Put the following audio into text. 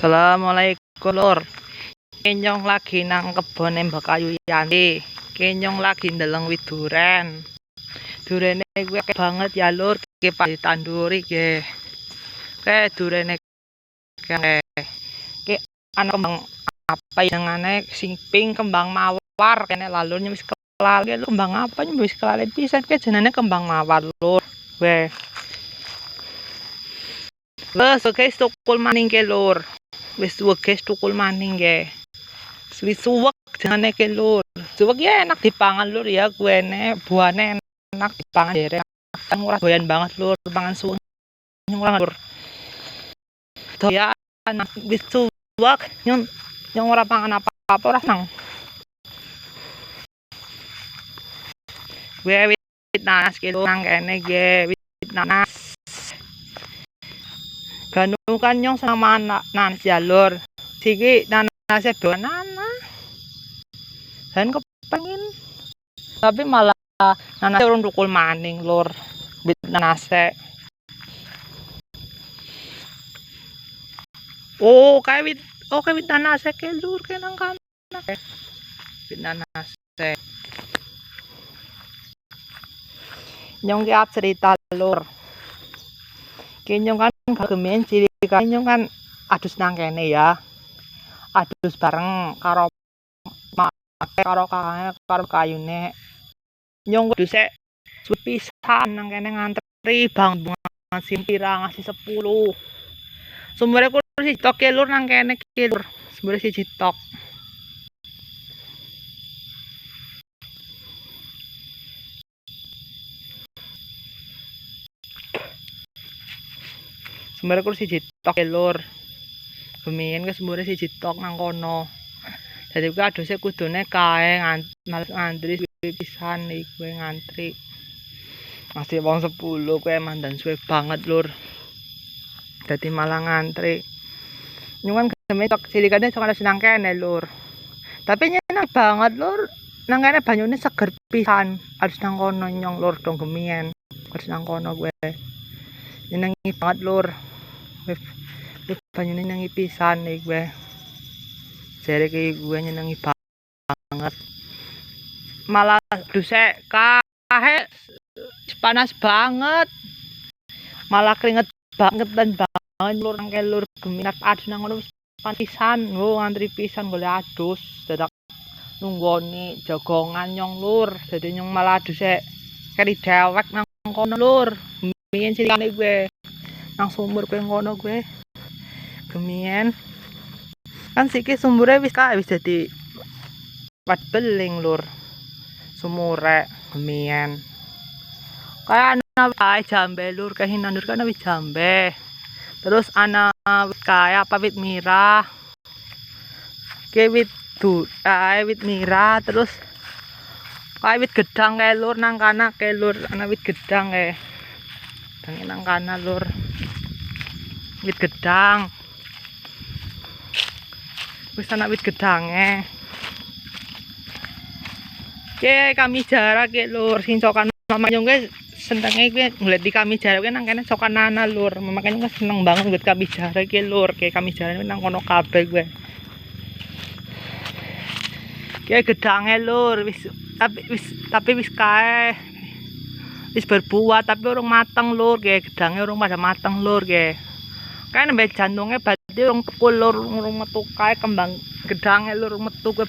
Assalamualaikum lur. Kenyong lagi nang kebon Mbak Ayu Yanti. Kenyong lagi ndeleng wit duren. Durene kuwi akeh banget ya lur, iki pas ditanduri nggih. Kayak durene ki ana kembang apa jenengane sing pink kembang mawar kene lalu wis kelal lho kembang apa wis kelal pisan ke jenenge kembang mawar lur. Weh. Wes guys tukul maning ke lur. Wis guys tukul maning nggih. Wis suwek jenenge ke lur. Suwek ya enak dipangan lur ya kuene buahane enak dipangan derek. Kan ora doyan banget lur pangan suwek lur. Doyan wis suwek nyong ora pangan apa-apa ora nang. Gue wit nanas ke lur nang kene nggih wit nanas. Ganu kan nyong sama nanas ya lur. Siki nanasnya banana. Dan kepengin tapi malah nanasnya urung tukul maning lur. Wit nanasnya. Kayak wit nanasnya ke lur ke nang kana. Wit nanasnya. Nyong ki cerita lur. Nyong kan gemen ciri nyong kan adus nang kene ya. Adus bareng karo kakaknya karo kayune. Nyong aduse pisan nang kene ngantri bang bunga simpira ngasih 10. Sumure kursi tok lur nang kene ki lur. Sumure siji tok. Sumure kursi siji tok lur. Gemen ke sumure siji tok nang kono. Jadi gue adusnya kudune kae males ngantri pisan nih gue ngantri masih wong 10 gue mandan suwe banget lur. Jadi malah ngantri nyungan gemen tok silikane sok ada senang kene lur. Tapi nyenang banget lur. Nang kene banyune seger pisan. Harus nang kono nyong lur dong gemien. Harus nang kono gue. Nyenengi banget lur. Banyune nyenengi pisan nih gue. Jere ki gue nyenengi banget. Malah dusek kahe panas banget. Malah keringet banget dan banget lur nang lur geminat adus nang ngono wis pisan. Ngantri pisan golek adus dadak nunggoni jagongan nyong lur. Dadi nyong malah aduse keri dewek nang kono lur. Gemien silikane gue. Nang sumur kowe ngono gue. Gemien. Kan siki sumbure wis dadi wat beling lur. Sumure gemien. Kayak ana wae jambe lur, kayak nandur kan wis jambe. Terus ana wit kaya apa wit mirah. Wit wit mirah terus kayak wit gedang kae lur nang kana kae lur, ana wit gedang kae. Nang kana lur. Wit gedang. Wis ana wit gedange. Kami jarak lur sing cokan mama nyong guys senenge kuwi ngeliat di kami jarak nang kene cokan nana lur. Makanya nyong seneng banget buat kami jarak lur. Kami jarak nang kono kabeh gue. Gedange lur tapi wis kae wis berbuah tapi urung mateng lur. Gedange urung pada mateng lur kan mbek jantunge berarti urung tukul lur urung metu kae kembang gedange lur metu kuwi